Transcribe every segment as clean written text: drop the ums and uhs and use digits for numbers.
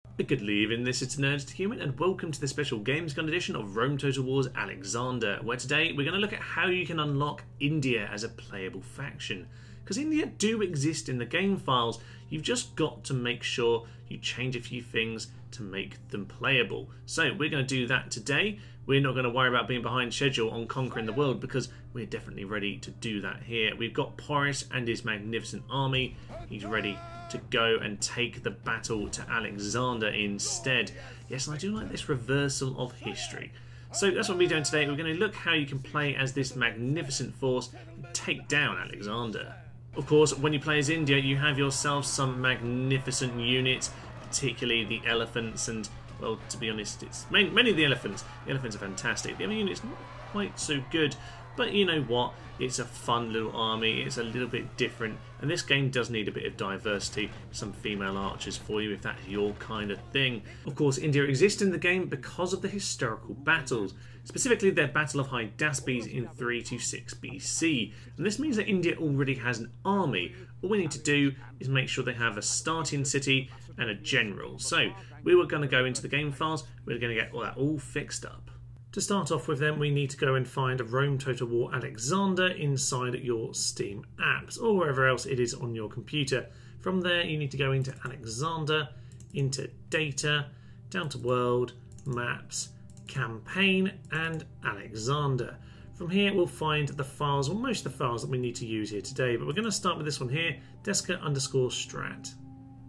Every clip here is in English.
Good evening, this is Nerds to Human, and welcome to the special Games Gun edition of Rome Total Wars Alexander, where today we're going to look at how you can unlock India as a playable faction. Because India do exist in the game files, you've just got to make sure you change a few things to make them playable. So we're going to do that today. We're not going to worry about being behind schedule on conquering the world because we're definitely ready to do that here. We've got Porus and his magnificent army. He's ready to go and take the battle to Alexander instead. Yes, and I do like this reversal of history. So that's what we're doing today. We're going to look how you can play as this magnificent force and take down Alexander. Of course, when you play as India, you have yourself some magnificent units, particularly the elephants, and, well, to be honest, it's many of the elephants. The elephants are fantastic. The other unit's not quite so good, but you know what? It's a fun little army, it's a little bit different, and this game does need a bit of diversity, some female archers for you if that's your kind of thing. Of course, India exists in the game because of the historical battles, specifically their Battle of Hydaspes in 326 BC, and this means that India already has an army. All we need to do is make sure they have a starting city and a general. So we were going to go into the game files, we're going to get all that all fixed up. To start off with, then, we need to go and find Rome Total War Alexander inside your Steam apps or wherever else it is on your computer. From there, you need to go into Alexander, into Data, down to World, Maps, Campaign, and Alexander. From here, we'll find the files, well, most of the files that we need to use here today, but we're going to start with this one here, Deska_strat.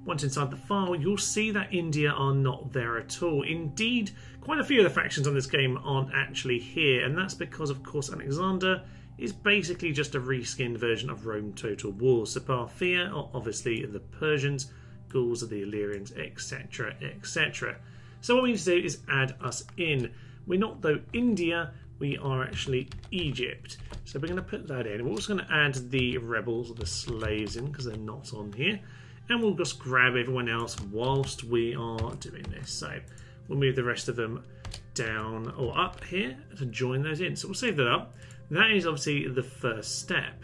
Once inside the file, you'll see that India are not there at all. Indeed, quite a few of the factions on this game aren't actually here, and that's because, of course, Alexander is basically just a reskinned version of Rome Total War. So Parthia are obviously the Persians, Gauls are the Illyrians, etc, etc. So what we need to do is add us in. We're not, though, India, we are actually Egypt. So we're going to put that in. We're also going to add the rebels, or the slaves, in, because they're not on here. And we'll just grab everyone else whilst we are doing this. So we'll move the rest of them down or up here to join those in. So we'll save that up. That is obviously the first step.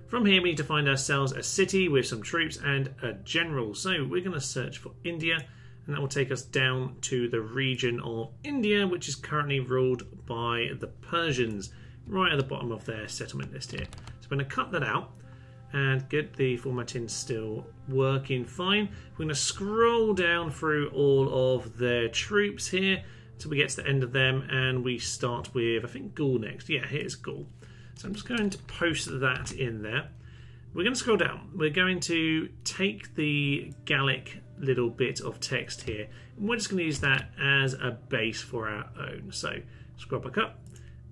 From here we need to find ourselves a city with some troops and a general. So we're going to search for India, and that will take us down to the region of India, which is currently ruled by the Persians, right at the bottom of their settlement list here. So we're going to cut that out. And get the formatting still working fine. We're going to scroll down through all of their troops here until we get to the end of them, and we start with, I think, Gaul next. Yeah, here's Gaul. So I'm just going to post that in there. We're going to scroll down. We're going to take the Gallic little bit of text here, and we're just going to use that as a base for our own. So scroll back up,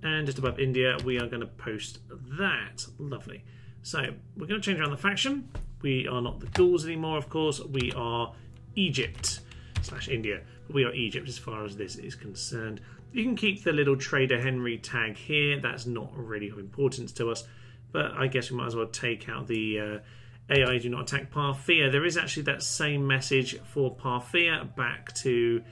and just above India, we are going to post that. Lovely. So we're going to change around the faction. We are not the Gauls anymore, of course. We are Egypt/India. But we are Egypt as far as this is concerned. You can keep the little Trader Henry tag here. That's not really of importance to us. But I guess we might as well take out the AI do not attack Parthia. There is actually that same message for Parthia back to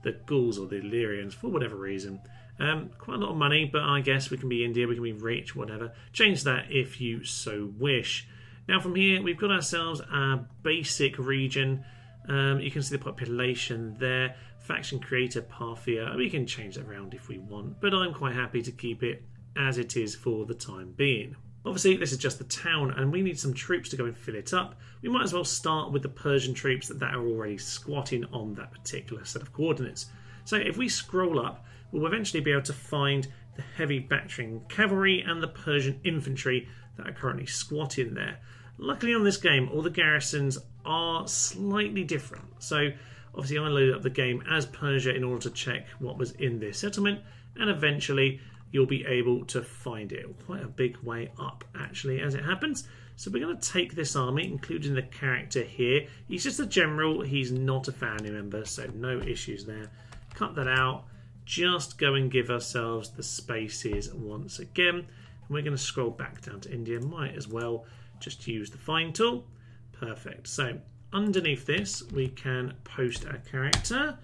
the Gauls or the Illyrians for whatever reason. Quite a lot of money, but I guess we can be India, we can be rich, whatever. Change that if you so wish. Now from here, we've got ourselves a basic region. You can see the population there. Faction creator, Parthia. We can change that around if we want, but I'm quite happy to keep it as it is for the time being. Obviously, this is just the town, and we need some troops to go and fill it up. We might as well start with the Persian troops that are already squatting on that particular set of coordinates. So if we scroll up, we'll eventually be able to find the heavy battering cavalry and the Persian infantry that are currently squatting there. Luckily on this game, all the garrisons are slightly different. So obviously I loaded up the game as Persia in order to check what was in this settlement, and eventually you'll be able to find it. Quite a big way up actually as it happens. So we're going to take this army, including the character here. He's just a general, he's not a family member, so no issues there. Cut that out. Just go and give ourselves the spaces once again. And we're going to scroll back down to India. Might as well just use the find tool. Perfect. So underneath this, we can post our character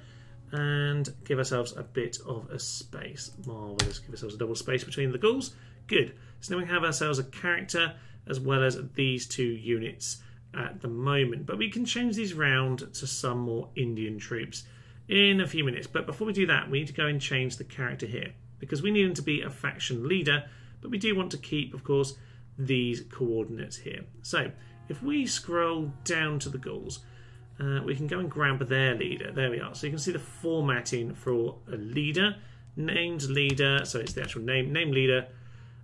and give ourselves a bit of a space. Marvellous. Give ourselves a double space between the Gauls. Good. So now we have ourselves a character as well as these two units at the moment. But we can change these round to some more Indian troops in a few minutes. But before we do that, we need to go and change the character here, because we need him to be a faction leader, but we do want to keep, of course, these coordinates here. So if we scroll down to the Gauls, we can go and grab their leader. There we are. So you can see the formatting for a leader, named leader, so it's the actual name, named leader,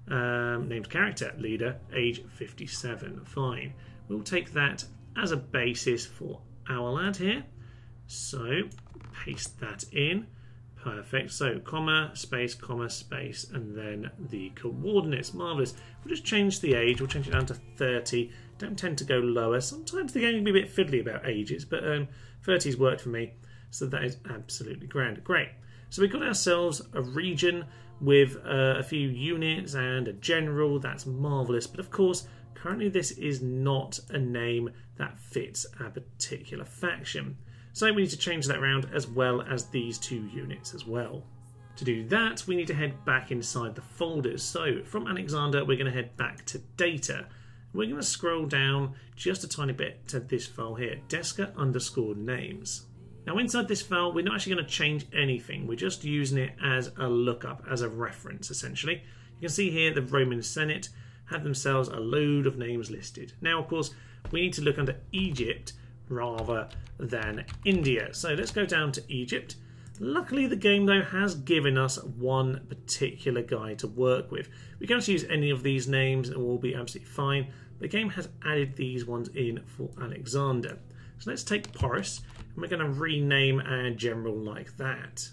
named character, leader, age 57. Fine. We'll take that as a basis for our lad here. So paste that in. Perfect. So comma, space, and then the coordinates. Marvellous. We'll just change the age. We'll change it down to 30. Don't tend to go lower. Sometimes the game can be a bit fiddly about ages, but 30's worked for me. So that is absolutely grand. Great. So we've got ourselves a region with a few units and a general. That's marvellous. But of course, currently this is not a name that fits a particular faction. So we need to change that around, as well as these 2 units as well. To do that, we need to head back inside the folders. So from Alexander, we're going to head back to data. We're going to scroll down just a tiny bit to this file here, Deska_names. Now inside this file, we're not actually going to change anything. We're just using it as a lookup, as a reference, essentially. You can see here the Roman Senate had themselves a load of names listed. Now, of course, we need to look under Egypt rather than India. So let's go down to Egypt. Luckily, the game, though, has given us one particular guy to work with. We can actually use any of these names and it will be absolutely fine. The game has added these ones in for Alexander. So let's take Porus, and we're going to rename our general like that.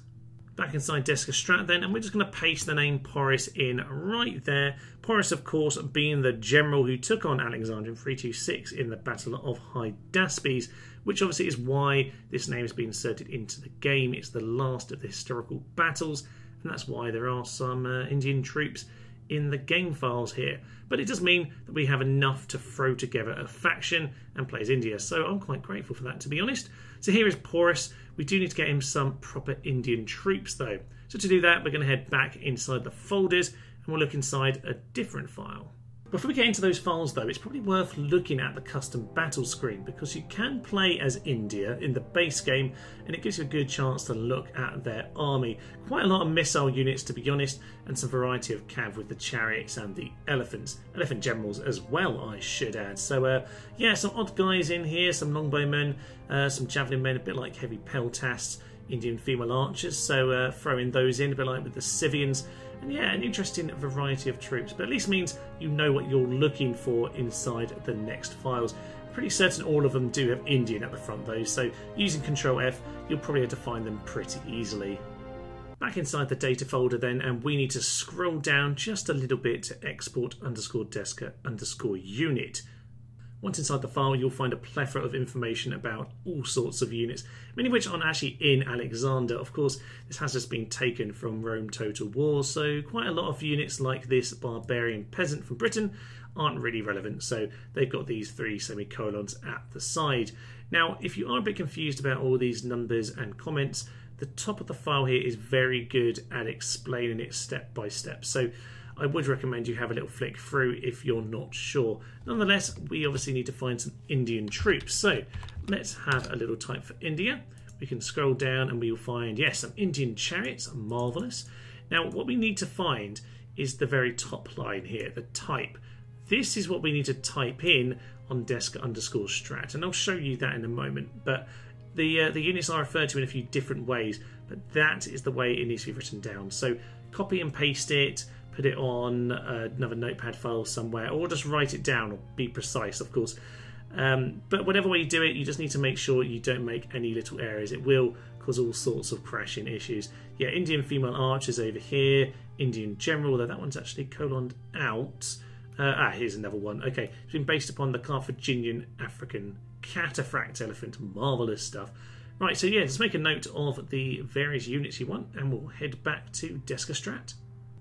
Back inside Deska then, and we're just going to paste the name Porus in right there. Porus, of course, being the general who took on Alexander in 326 in the Battle of Hydaspes, which obviously is why this name has been inserted into the game. It's the last of the historical battles, and that's why there are some Indian troops in the game files here. But it does mean that we have enough to throw together a faction and play as India, so I'm quite grateful for that, to be honest. So here is Porus. We do need to get him some proper Indian troops, though. So to do that, we're going to head back inside the folders, and we'll look inside a different file. Before we get into those files, though, it's probably worth looking at the custom battle screen, because you can play as India in the base game, and it gives you a good chance to look at their army. Quite a lot of missile units, to be honest, and some variety of cav with the chariots and the elephants. Elephant generals as well, I should add. So, yeah, some odd guys in here, some longbowmen, some javelin men, a bit like heavy peltasts, Indian female archers, so throwing those in, a bit like with the Scythians. And yeah, an interesting variety of troops, but at least means you know what you're looking for inside the next files. Pretty certain all of them do have Indian at the front though, so using Control F, you'll probably have to find them pretty easily. Back inside the data folder then, and we need to scroll down just a little bit to export_Deska_unit. Once inside the file, you'll find a plethora of information about all sorts of units, many of which aren't actually in Alexander. Of course, this has just been taken from Rome Total War, so quite a lot of units like this barbarian peasant from Britain aren't really relevant, so they've got these 3 semicolons at the side. Now, if you are a bit confused about all these numbers and comments, the top of the file here is very good at explaining it step by step, so I would recommend you have a little flick through if you're not sure. Nonetheless, we obviously need to find some Indian troops. So let's have a little type for India. We can scroll down and we will find, yes, some Indian chariots. Marvellous. Now, what we need to find is the very top line here, the type. This is what we need to type in on Deska_strat, and I'll show you that in a moment. But the units are referred to in a few different ways, but that is the way it needs to be written down. So copy and paste it, put it on another notepad file somewhere, or just write it down, or be precise, of course. But whatever way you do it, you just need to make sure you don't make any little errors. It will cause all sorts of crashing issues. Yeah, Indian female archers over here, Indian general, although that one's actually coloned out. Here's another one. Okay, it's been based upon the Carthaginian African cataphract elephant. Marvellous stuff. Right, so yeah, just make a note of the various units you want, and we'll head back to Deska_strat.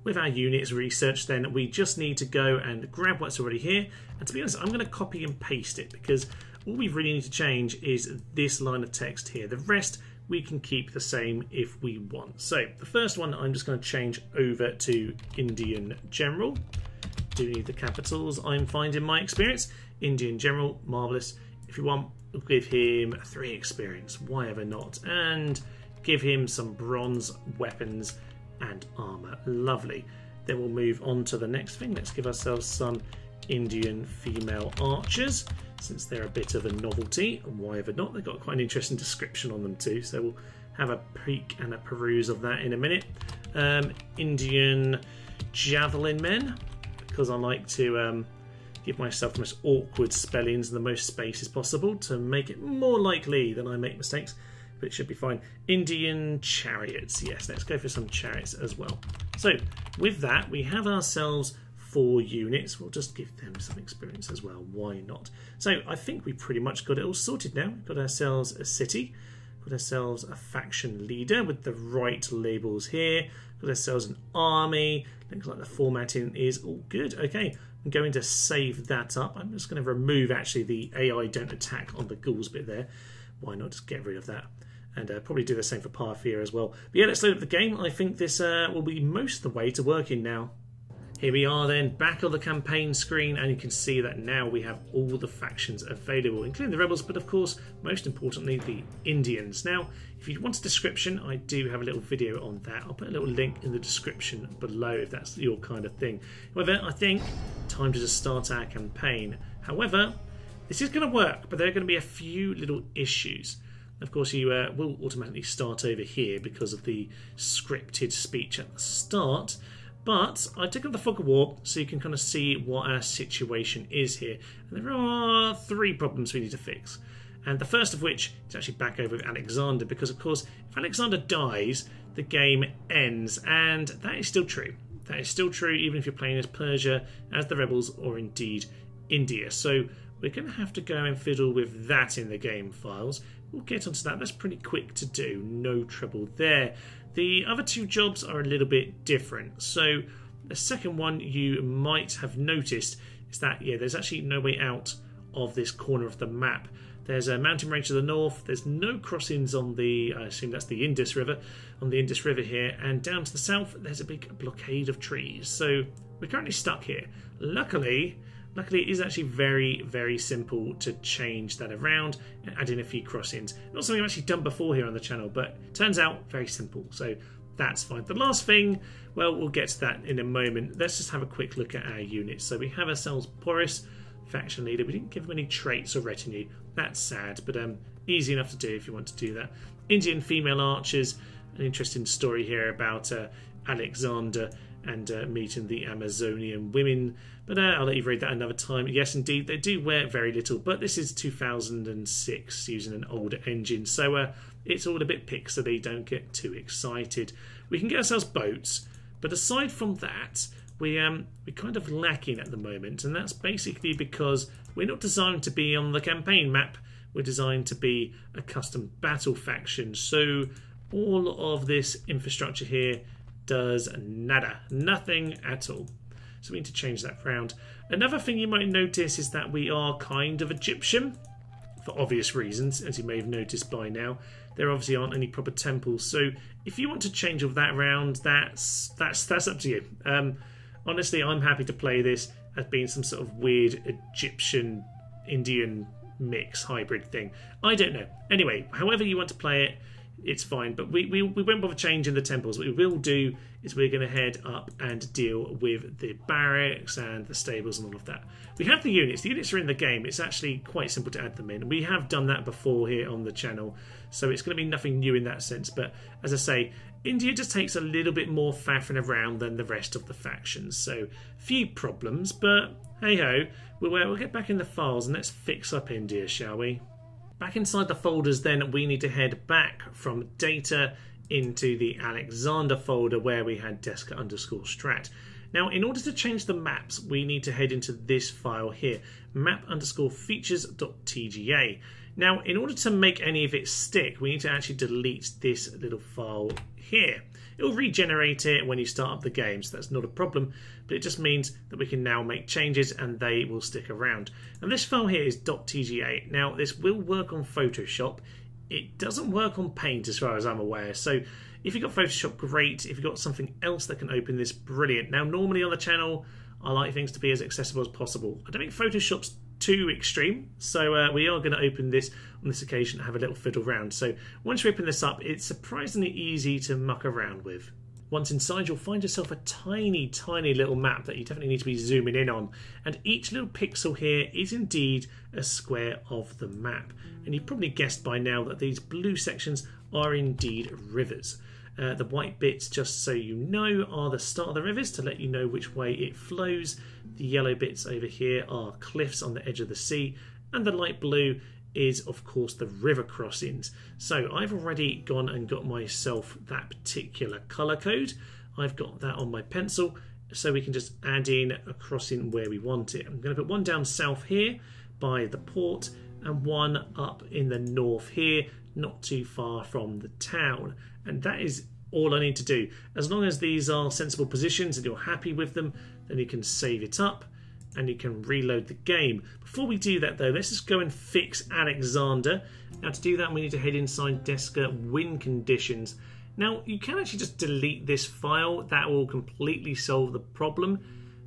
With our units researched then, we just need to go and grab what's already here. And to be honest, I'm going to copy and paste it, because all we really need to change is this line of text here. The rest we can keep the same if we want. So the first one I'm just going to change over to Indian General. Do need the capitals, I'm finding my experience. Indian General, marvellous. If you want, we'll give him 3 experience, why ever not, and give him some bronze weapons and armour. Lovely. Then we'll move on to the next thing. Let's give ourselves some Indian female archers, since they're a bit of a novelty, and why ever not. They've got quite an interesting description on them too, so we'll have a peek and a peruse of that in a minute. Indian javelin men, because I like to give myself the most awkward spellings and the most spaces possible to make it more likely that I make mistakes, but it should be fine. Indian chariots, yes, let's go for some chariots as well. So with that, we have ourselves 4 units. We'll just give them some experience as well, why not? So I think we pretty much got it all sorted now. We've got ourselves a city, got ourselves a faction leader with the right labels here, got ourselves an army. Looks like the formatting is all good. Okay, I'm going to save that up. I'm just going to remove actually the AI don't attack on the ghouls bit there. Why not just get rid of that? And probably do the same for Parthia as well. But yeah, let's load up the game. I think this will be most of the way to working now. Here we are then, back on the campaign screen, and you can see that now we have all the factions available, including the rebels, but of course, most importantly, the Indians. Now, if you want a description, I do have a little video on that. I'll put a little link in the description below if that's your kind of thing. However, I think time to just start our campaign. However, this is going to work, but there are going to be a few little issues. Of course, you will automatically start over here because of the scripted speech at the start. But I took up the fog of war so you can kind of see what our situation is here. And there are 3 problems we need to fix. And the first of which is actually back over with Alexander, because of course, if Alexander dies, the game ends. And that is still true. That is still true even if you're playing as Persia, as the rebels, or indeed India. So we're going to have to go and fiddle with that in the game files. We'll get onto that. That's pretty quick to do. No trouble there. The other 2 jobs are a little bit different. So the second one you might have noticed is that, yeah, there's actually no way out of this corner of the map. There's a mountain range to the north. There's no crossings on the, I assume that's the Indus River, on the Indus River here. And down to the south, there's a big blockade of trees. So we're currently stuck here. Luckily, it is actually very, very simple to change that around and add in a few crossings. Not something I've actually done before here on the channel, but turns out very simple, so that's fine. The last thing, well, we'll get to that in a moment. Let's just have a quick look at our units. So we have ourselves Porus, faction leader. We didn't give him any traits or retinue. That's sad, but easy enough to do if you want to do that. Indian female archers, an interesting story here about Alexander and meeting the Amazonian women, but I'll let you read that another time. Yes, indeed, they do wear very little, but this is 2006 using an older engine, so it's all a bit pixely, don't get too excited. We can get ourselves boats, but aside from that, we're kind of lacking at the moment, and that's basically because we're not designed to be on the campaign map. We're designed to be a custom battle faction, so all of this infrastructure here does nada, nothing at all. So we need to change that round. Another thing you might notice is that we are kind of Egyptian, for obvious reasons, as you may have noticed by now. There obviously aren't any proper temples, so if you want to change all that around, that's up to you. Honestly, I'm happy to play this as being some sort of weird Egyptian Indian mix hybrid thing. I don't know. Anyway, however you want to play it, it's fine, but we won't bother changing the temples. What we will do is we're going to head up and deal with the barracks and the stables and all of that. We have the units. The units are in the game. It's actually quite simple to add them in. We have done that before here on the channel, so it's going to be nothing new in that sense. But as I say, India just takes a little bit more faffing around than the rest of the factions. So few problems, but hey-ho, we'll get back in the files and let's fix up India, shall we? Back inside the folders then, we need to head back from data into the Alexander folder where we had Deska_strat. Now, in order to change the maps, we need to head into this file here, map_features.tga. Now, in order to make any of it stick, we need to actually delete this little file here. It will regenerate it when you start up the game, so that's not a problem, but it just means that we can now make changes and they will stick around. And this file here is .tga. Now, this will work on Photoshop. It doesn't work on Paint as far as I'm aware, so if you've got Photoshop, great. If you've got something else that can open this, brilliant. Now, normally on the channel, I like things to be as accessible as possible. I don't think Photoshop's too extreme, so we are going to open this on this occasion and have a little fiddle around. So once you open this up, it's surprisingly easy to muck around with. Once inside, you'll find yourself a tiny, tiny little map that you definitely need to be zooming in on. And each little pixel here is indeed a square of the map. And you've probably guessed by now that these blue sections are indeed rivers. The white bits, just so you know, are the start of the rivers to let you know which way it flows. The yellow bits over here are cliffs on the edge of the sea. And the light blue is, of course, the river crossings. So I've already gone and got myself that particular colour code. I've got that on my pencil, so we can just add in a crossing where we want it. I'm going to put one down south here by the port and one up in the north here, not too far from the town. And that is all I need to do. As long as these are sensible positions and you're happy with them, then you can save it up and you can reload the game. Before we do that though, let's just go and fix Alexander. Now to do that, we need to head inside Deska win conditions. Now you can actually just delete this file. That will completely solve the problem.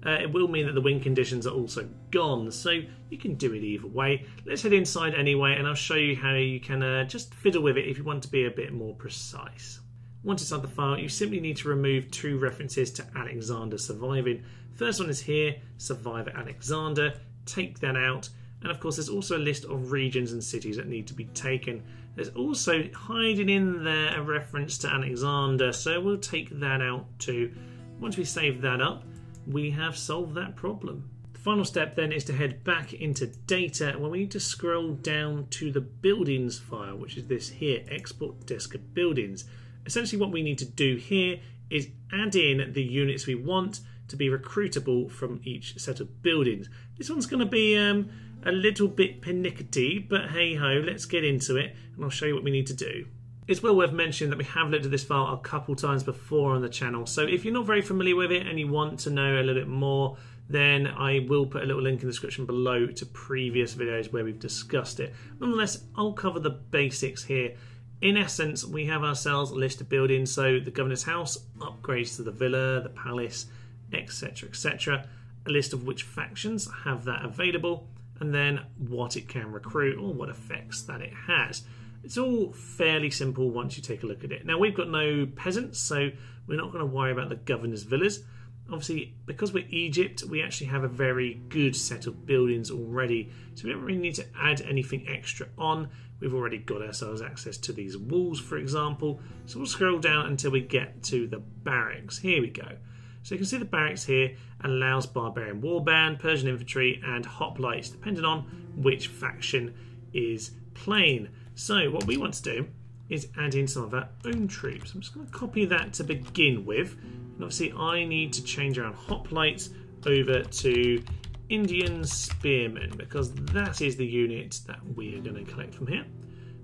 It will mean that the win conditions are also gone, so you can do it either way. Let's head inside anyway, and I'll show you how you can just fiddle with it if you want to be a bit more precise. Once inside the file, you simply need to remove two references to Alexander surviving. First one is here, Survivor Alexander. Take that out. And of course, there's also a list of regions and cities that need to be taken. There's also hiding in there a reference to Alexander, so we'll take that out too. Once we save that up, we have solved that problem. The final step then is to head back into data, where we need to scroll down to the buildings file, which is this here, Export Deska Buildings. Essentially what we need to do here is add in the units we want to be recruitable from each set of buildings. This one's going to be a little bit pernickety, but hey ho, let's get into it and I'll show you what we need to do. It's well worth mentioning that we have looked at this file a couple times before on the channel, so if you're not very familiar with it and you want to know a little bit more, then I will put a little link in the description below to previous videos where we've discussed it. Nonetheless, I'll cover the basics here. In essence, we have ourselves a list of buildings, so the governor's house, upgrades to the villa, the palace, etc, etc. A list of which factions have that available, and then what it can recruit or what effects that it has. It's all fairly simple once you take a look at it. Now, we've got no peasants, so we're not going to worry about the governor's villas. Obviously, because we're Egypt, we actually have a very good set of buildings already, so we don't really need to add anything extra on. We've already got ourselves access to these walls, for example, so we'll scroll down until we get to the barracks. Here we go. So you can see the barracks here allows barbarian warband, Persian infantry, and hoplites, depending on which faction is playing. So what we want to do is add in some of our own troops. I'm just going to copy that to begin with. And obviously I need to change our hoplites over to Indian spearmen, because that is the unit that we are going to collect from here.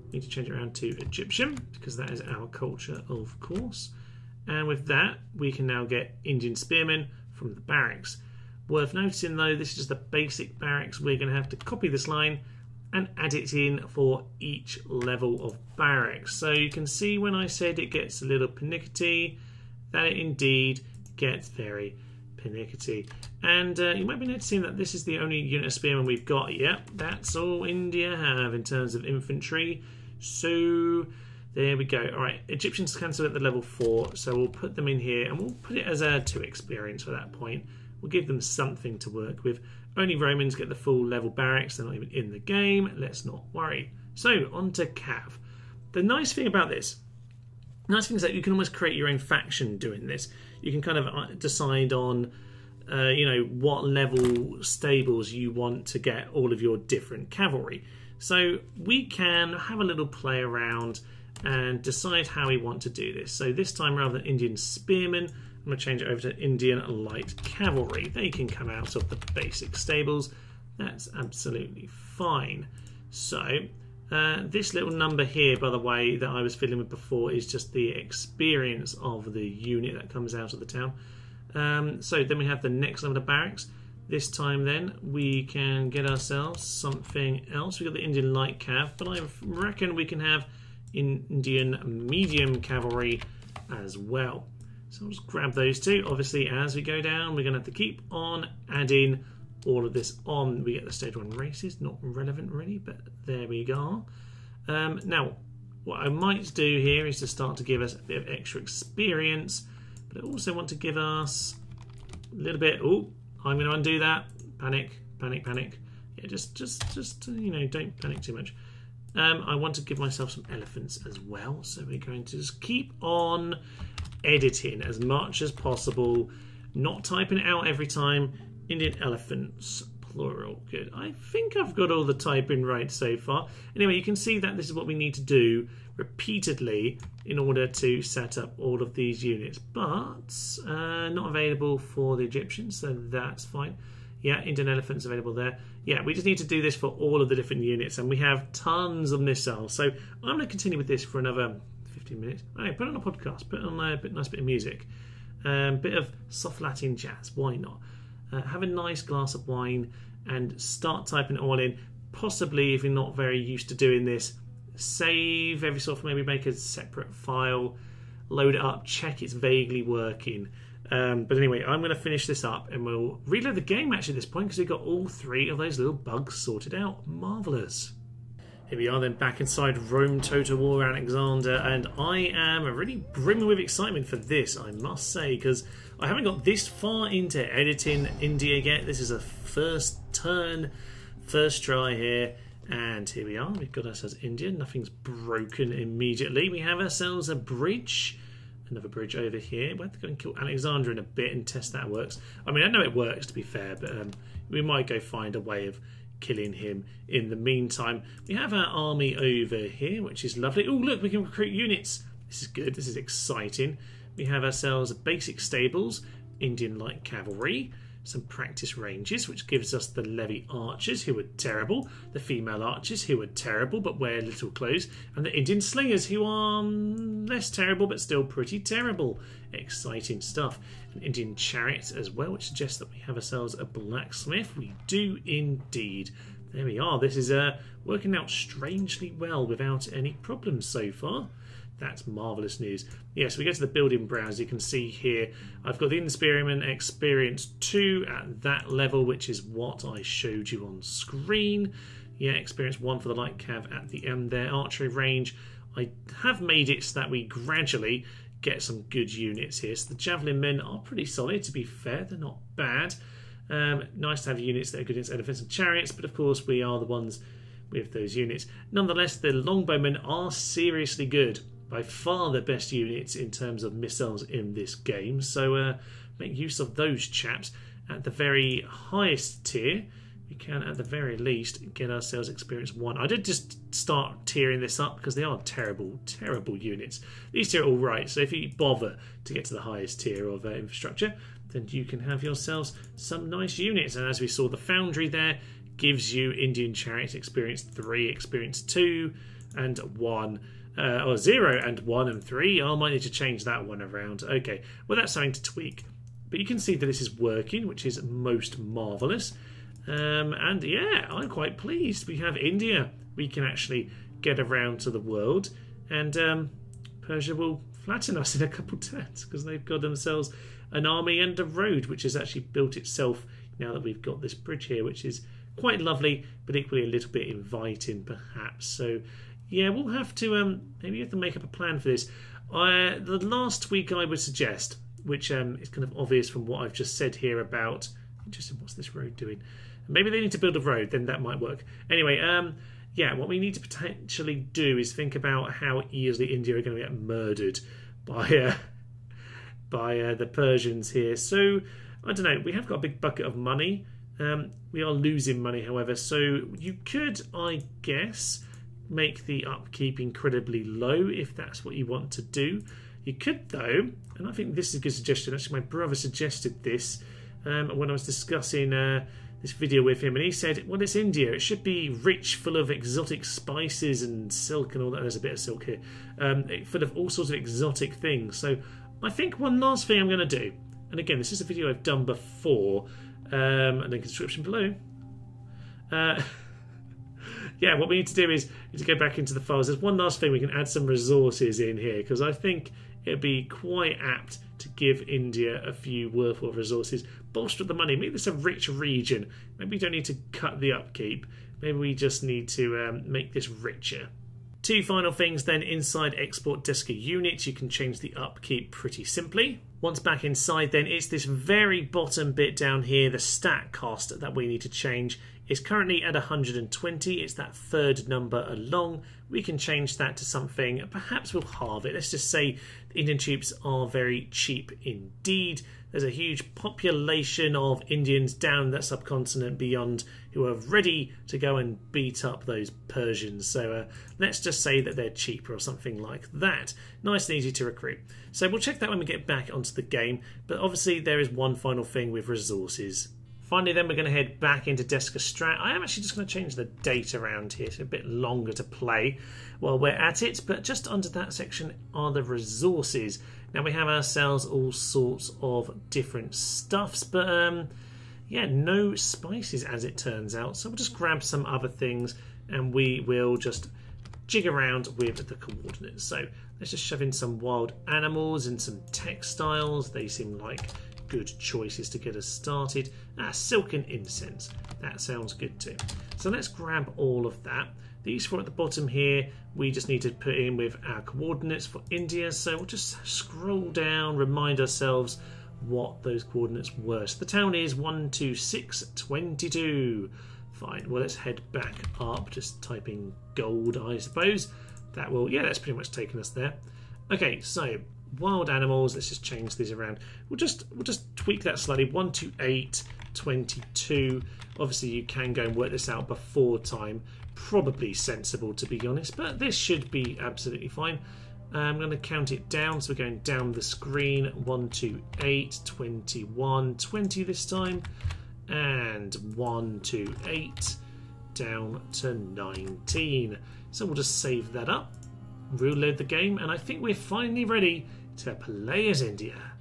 We need to change it around to Egyptian, because that is our culture, of course. And with that, we can now get Indian spearmen from the barracks. Worth noticing though, this is just the basic barracks. We're going to have to copy this line and add it in for each level of barracks. So you can see when I said it gets a little pernickety, that it indeed gets very pernickety. And you might be noticing that this is the only unit of spearmen we've got yet. That's all India have in terms of infantry. So there we go. All right, Egyptians cancel at the level 4, so we'll put them in here and we'll put it as a 2 experience at that point. We'll give them something to work with. Only Romans get the full level barracks. They're not even in the game. Let's not worry. So on to Cav. The nice thing about this, nice thing is that you can almost create your own faction doing this. You can kind of decide on you know, what level stables you want to get all of your different cavalry. So we can have a little play around and decide how we want to do this. So this time, rather than Indian spearmen, I'm going to change it over to Indian light cavalry. They can come out of the basic stables. That's absolutely fine. So this little number here, by the way, that I was fiddling with before is just the experience of the unit that comes out of the town. So then we have the next level of barracks. This time then we can get ourselves something else. We've got the Indian light cav, but I reckon we can have Indian medium cavalry as well. So I'll just grab those two. Obviously, as we go down, we're going to have to keep on adding all of this on. We get the stage 1 races, not relevant really, but there we go. Now, what I might do here is to start to give us a bit of extra experience, but I also want to give us a little bit. Oh, I'm going to undo that. Panic, panic, panic. Yeah, just you know, don't panic too much. I want to give myself some elephants as well, so we're going to just keep on editing as much as possible, not typing it out every time. Indian elephants, plural. Good. I think I've got all the typing right so far. Anyway, you can see that this is what we need to do repeatedly in order to set up all of these units, but not available for the Egyptians, so that's fine. Yeah, Indian elephants available there. Yeah, we just need to do this for all of the different units, and we have tons of missiles. So I'm going to continue with this for another 15 minutes. Okay, put on a podcast, put on a nice bit of music, bit of soft Latin jazz. Why not? Have a nice glass of wine and start typing it all in. Possibly, if you're not very used to doing this, save every so often, maybe make a separate file, load it up, check it's vaguely working. But anyway, I'm going to finish this up and we'll reload the game actually at this point because we've got all 3 of those little bugs sorted out. Marvellous. Here we are then back inside Rome Total War Alexander, and I am really brimming with excitement for this, I must say, because I haven't got this far into editing India yet. This is a first turn, first try here. And here we are, we've got ourselves India, nothing's broken immediately. We have ourselves a bridge, another bridge over here. We'll have to go and kill Alexander in a bit and test that works. I mean, I know it works to be fair, but we might go find a way of killing him in the meantime. We have our army over here, which is lovely. Oh, look, we can recruit units. This is good, this is exciting. We have ourselves basic stables, Indian light cavalry, some practice ranges, which gives us the levy archers, who are terrible, the female archers, who are terrible but wear little clothes, and the Indian slingers, who are less terrible but still pretty terrible. Exciting stuff. An Indian chariot as well, which suggests that we have ourselves a blacksmith. We do indeed. There we are. This is working out strangely well without any problems so far. That's marvellous news. Yes, we go to the building browser. You can see here I've got the Experiment Experience 2 at that level, which is what I showed you on screen. Yeah, Experience 1 for the light cav at the end there. Archery range, I have made it so that we gradually get some good units here. So the Javelin men are pretty solid, to be fair. They're not bad. Nice to have units that are good against elephants and chariots, but of course we are the ones with those units. Nonetheless, the longbowmen are seriously good. By far the best units in terms of missiles in this game, so make use of those chaps. At the very highest tier, we can at the very least get ourselves Experience 1. I did just start tiering this up because they are terrible, terrible units. These two are alright, so if you bother to get to the highest tier of infrastructure, then you can have yourselves some nice units. And as we saw, the Foundry there gives you Indian Chariots Experience 3, Experience 2, and 1. Or 0 and 1 and 3. I might need to change that one around. Okay, well that's something to tweak. But you can see that this is working, which is most marvellous. And yeah, I'm quite pleased. We have India. We can actually get around to the world. And Persia will flatten us in a couple turns because they've got themselves an army and a road, which has actually built itself now that we've got this bridge here, which is quite lovely, but equally a little bit inviting perhaps. So yeah, we'll have to maybe have to make up a plan for this. The last tweak I would suggest, which is kind of obvious from what I've just said here about, interesting, what's this road doing? Maybe they need to build a road, then that might work. Anyway, yeah, what we need to potentially do is think about how easily India are going to get murdered by the Persians here. So I don't know. We have got a big bucket of money. We are losing money, however. So you could, I guess, make the upkeep incredibly low if that's what you want to do. You could though, and I think this is a good suggestion, actually my brother suggested this when I was discussing this video with him, and he said, well, it's India, it should be rich, full of exotic spices and silk and all that. There's a bit of silk here, full of all sorts of exotic things. So I think one last thing I'm going to do, and again this is a video I've done before, and the description below, yeah, what we need to do is to go back into the files. There's one last thing, we can add some resources in here because I think it'd be quite apt to give India a few worthwhile resources. bolster the money, make this a rich region. Maybe we don't need to cut the upkeep. Maybe we just need to make this richer. Two final things then. Inside export Deska units, you can change the upkeep pretty simply. Once back inside then, it's this very bottom bit down here, the stat cost, that we need to change. It's currently at 120, it's that third number along. We can change that to something, perhaps we'll halve it. Let's just say the Indian troops are very cheap indeed. There's a huge population of Indians down that subcontinent beyond who are ready to go and beat up those Persians. So let's just say that they're cheaper or something like that. Nice and easy to recruit. So we'll check that when we get back onto the game. But obviously there is one final thing with resources. Finally then we're going to head back into Deska Strat. I am actually just going to change the date around here. It's a bit longer to play while we're at it. But just under that section are the resources. Now we have ourselves all sorts of different stuffs, but yeah, no spices as it turns out. So we'll just grab some other things and we will just jig around with the coordinates. So let's just shove in some wild animals and some textiles. They seem like good choices to get us started. Silk and incense. That sounds good too. So let's grab all of that. These four at the bottom here, we just need to put in with our coordinates for India. So we'll just scroll down, remind ourselves what those coordinates were. So the town is 12622. Fine. Well, let's head back up. Just typing gold, I suppose. That will, yeah, that's pretty much taken us there. Okay, so wild animals. Let's just change these around. We'll just tweak that slightly. 12822. Obviously, you can go and work this out before time. Probably sensible, to be honest, but this should be absolutely fine. I'm going to count it down, so we're going down the screen. 128, 21, 20 this time, and 128 down to 19. So we'll just save that up, reload the game, and I think we're finally ready to play as India.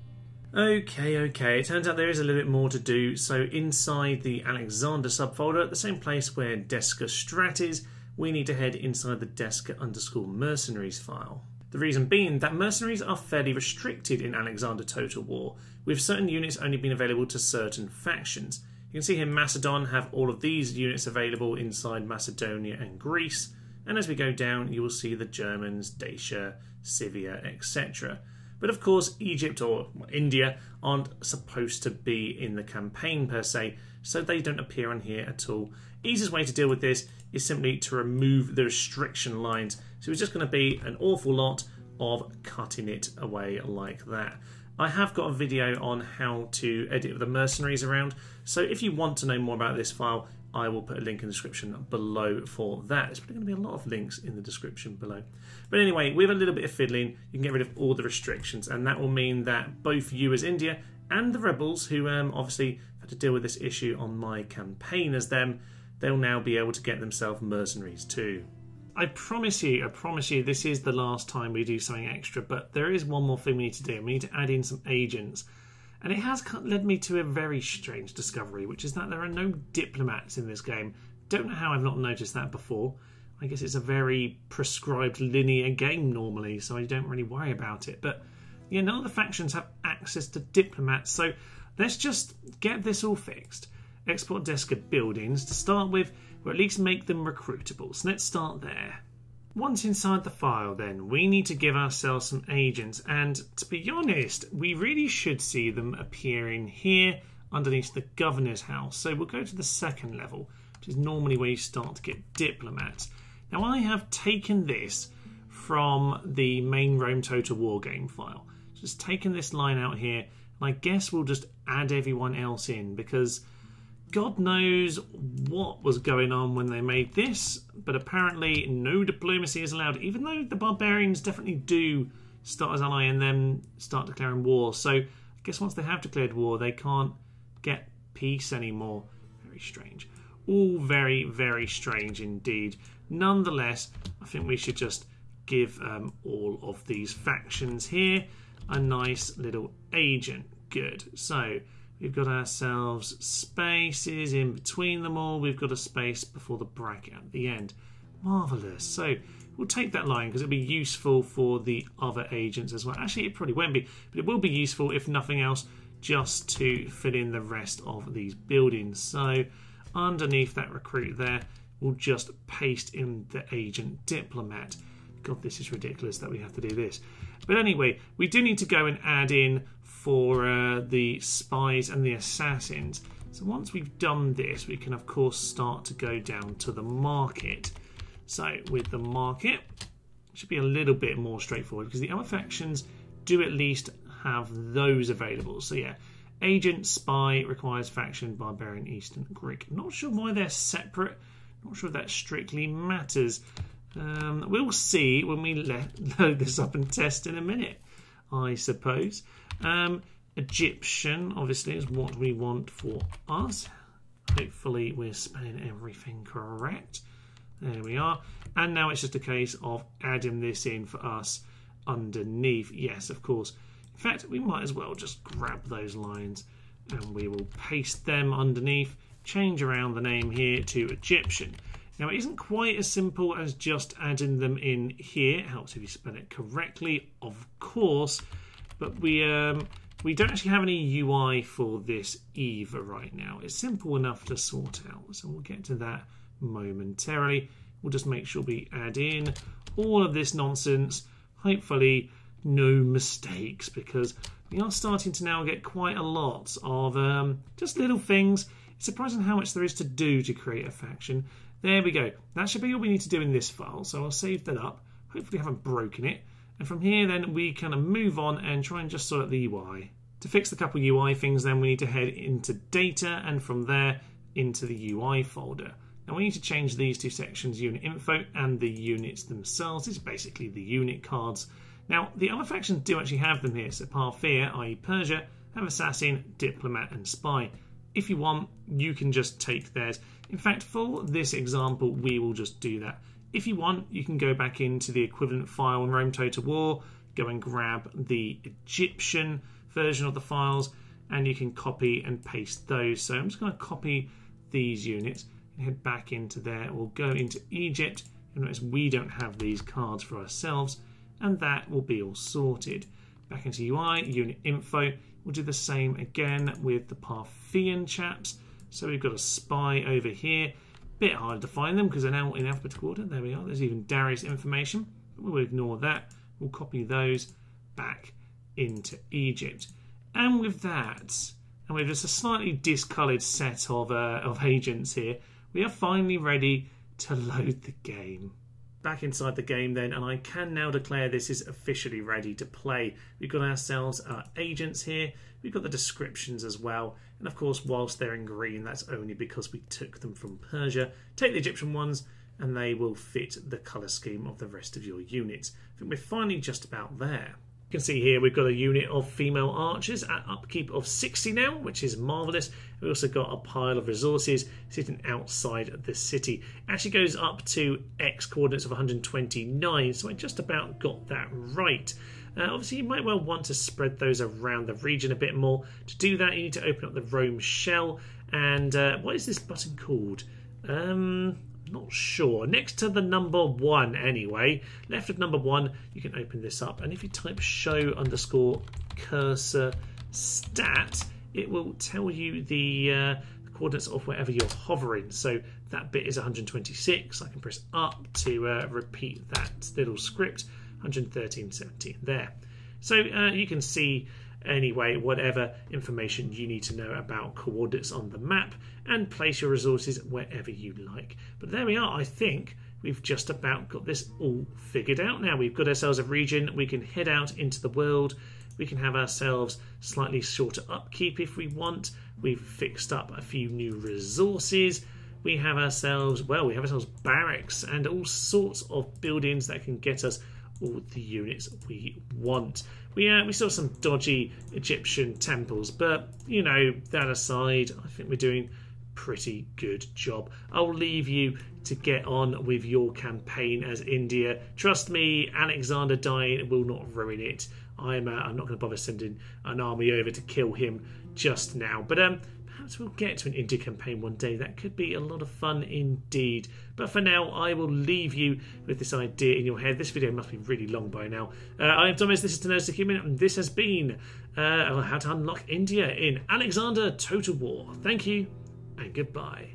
Okay, it turns out there is a little bit more to do. So inside the Alexander subfolder, at the same place where Deska Strat is, we need to head inside the Deska_mercenaries file. The reason being that mercenaries are fairly restricted in Alexander Total War, with certain units only being available to certain factions. You can see here Macedon have all of these units available inside Macedonia and Greece, and as we go down you will see the Germans, Dacia, Scythia, etc. But of course, Egypt or India aren't supposed to be in the campaign per se, so they don't appear on here at all. Easiest way to deal with this is simply to remove the restriction lines. So it's just going to be an awful lot of cutting it away like that. I have got a video on how to edit the mercenaries around, so if you want to know more about this file, I will put a link in the description below for that. There's probably going to be a lot of links in the description below. But anyway, with a little bit of fiddling, you can get rid of all the restrictions, and that will mean that both you as India and the rebels, who obviously had to deal with this issue on my campaign as them, they'll now be able to get themselves mercenaries too. I promise you, this is the last time we do something extra, but there is one more thing we need to do. We need to add in some agents. And it has led me to a very strange discovery, which is that there are no diplomats in this game. Don't know how I've not noticed that before. I guess it's a very prescribed linear game normally, so I don't really worry about it. But yeah, none of the factions have access to diplomats, so let's just get this all fixed. Export Deska buildings to start with, or at least make them recruitable. So let's start there. Once inside the file then, we need to give ourselves some agents, and to be honest, we really should see them appearing here underneath the governor's house. So we'll go to the second level, which is normally where you start to get diplomats. Now I have taken this from the main Rome Total War game file. Just taken this line out here, and I guess we'll just add everyone else in, because God knows what was going on when they made this, but apparently no diplomacy is allowed, even though the barbarians definitely do start as ally and then start declaring war. So I guess once they have declared war, they can't get peace anymore. Very strange. All very, very strange indeed. Nonetheless, I think we should just give all of these factions here a nice little agent. Good. So we've got ourselves spaces in between them all. We've got a space before the bracket at the end. Marvellous. So we'll take that line because it'll be useful for the other agents as well. Actually, it probably won't be, but it will be useful, if nothing else, just to fill in the rest of these buildings. So underneath that recruit there, we'll just paste in the agent diplomat. God, this is ridiculous that we have to do this. But anyway, we do need to go and add in for the spies and the assassins. So once we've done this, we can of course start to go down to the market. So with the market, it should be a little bit more straightforward because the other factions do at least have those available. So yeah, agent, spy, requires faction, barbarian, Eastern, Greek. Not sure why they're separate. Not sure if that strictly matters. We'll see when we load this up and test in a minute, I suppose. Egyptian, obviously, is what we want for us. Hopefully we're spelling everything correct. There we are. And now it's just a case of adding this in for us underneath. Yes, of course. In fact, we might as well just grab those lines and we will paste them underneath. Change around the name here to Egyptian. Now, it isn't quite as simple as just adding them in here. It helps if you spell it correctly, of course. But we don't actually have any UI for this either right now. It's simple enough to sort out. So we'll get to that momentarily. We'll just make sure we add in all of this nonsense. Hopefully, no mistakes, because we are starting to now get quite a lot of just little things. It's surprising how much there is to do to create a faction. There we go. That should be all we need to do in this file. So I'll save that up. Hopefully I haven't broken it. And from here then we kind of move on and try and just sort out the UI. To fix the couple UI things then we need to head into data and from there into the UI folder. Now we need to change these two sections, unit info and the units themselves. It's basically the unit cards. Now the other factions do actually have them here. So Parthia, i.e. Persia, have assassin, diplomat and spy. If you want, you can just take theirs. In fact, for this example, we will just do that. If you want, you can go back into the equivalent file in Rome Total War, go and grab the Egyptian version of the files, and you can copy and paste those. So I'm just going to copy these units and head back into there. We'll go into Egypt. You'll notice we don't have these cards for ourselves, and that will be all sorted. Back into UI, unit info. We'll do the same again with the Parthian chaps. So we've got a spy over here. Bit hard to find them because they're now in alphabetical order. There we are. There's even Darius information. But we'll ignore that. We'll copy those back into Egypt. And with that, and with just a slightly discoloured set of agents here, we are finally ready to load the game. Back inside the game then, and I can now declare this is officially ready to play. We've got ourselves our agents here, we've got the descriptions as well, and of course whilst they're in green that's only because we took them from Persia. Take the Egyptian ones and they will fit the colour scheme of the rest of your units. I think we're finally just about there. You can see here we've got a unit of female archers at upkeep of 60 now, which is marvellous. We've also got a pile of resources sitting outside of the city. It actually goes up to X coordinates of 129, so I just about got that right. Obviously you might well want to spread those around the region a bit more. To do that you need to open up the Rome shell, and what is this button called? Not sure. Next to the number 1 anyway. Left of number 1 you can open this up, and if you type show underscore cursor stat it will tell you the coordinates of wherever you're hovering. So that bit is 126. I can press up to repeat that little script. 113.70 there. So you can see anyway whatever information you need to know about coordinates on the map and place your resources wherever you like. But there we are. I think we've just about got this all figured out now. We've got ourselves a region. We can head out into the world. We can have ourselves slightly shorter upkeep if we want. We've fixed up a few new resources. We have ourselves, well, we have ourselves barracks and all sorts of buildings that can get us all the units we want. We saw some dodgy Egyptian temples, but you know, that aside, I think we're doing a pretty good job. I'll leave you to get on with your campaign as India. Trust me, Alexander dying will not ruin it. I'm not going to bother sending an army over to kill him just now. But Perhaps we'll get to an India campaign one day. That could be a lot of fun indeed. But for now, I will leave you with this idea in your head. This video must be really long by now. I'm Thomas, this is Nerds to Human, and this has been how to unlock India in Alexander Total War. Thank you, and goodbye.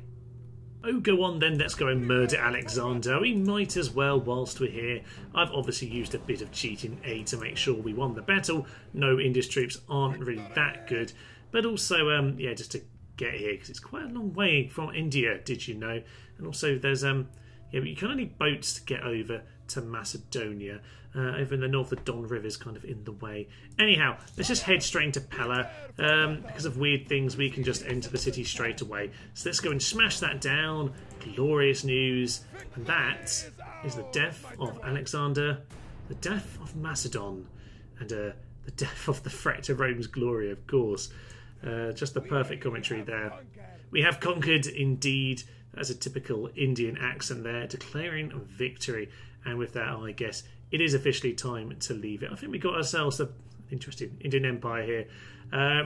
Oh, go on then, let's go and murder Alexander. We might as well whilst we're here. I've obviously used a bit of cheating A to make sure we won the battle. No, India's troops aren't really that good. But also, yeah, just to get here, because it's quite a long way from India, did you know? And also there's, yeah, but you kind of need boats to get over to Macedonia. Over in the north, the Don River's kind of in the way. Anyhow, let's just head straight into Pella. Because of weird things, we can just enter the city straight away. So let's go and smash that down. Glorious news. And that is the death of Alexander, the death of Macedon, and the death of the threat to Rome's glory, of course. Just the perfect commentary there. We have conquered, indeed. That's a typical Indian accent there, declaring victory. And with that, I guess it is officially time to leave it. I think we got ourselves an interesting Indian empire here,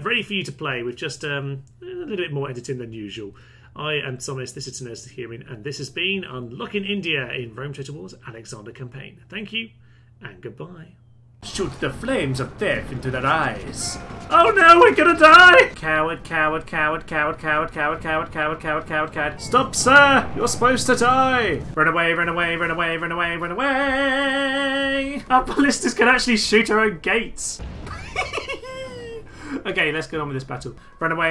ready for you to play with just a little bit more editing than usual. I am Thomas, this is Nerds to Hearing, and this has been Unlocking India in Rome Total War's Alexander campaign. Thank you, and goodbye. Shoot the flames of death into their eyes. Oh no, we're gonna die! Coward, coward, coward, coward, coward, coward, coward, coward, coward, coward, coward. Stop, sir! You're supposed to die! Run away, run away, run away, run away, run away! Our ballistas can actually shoot our own gates. Okay, let's get on with this battle. Run away,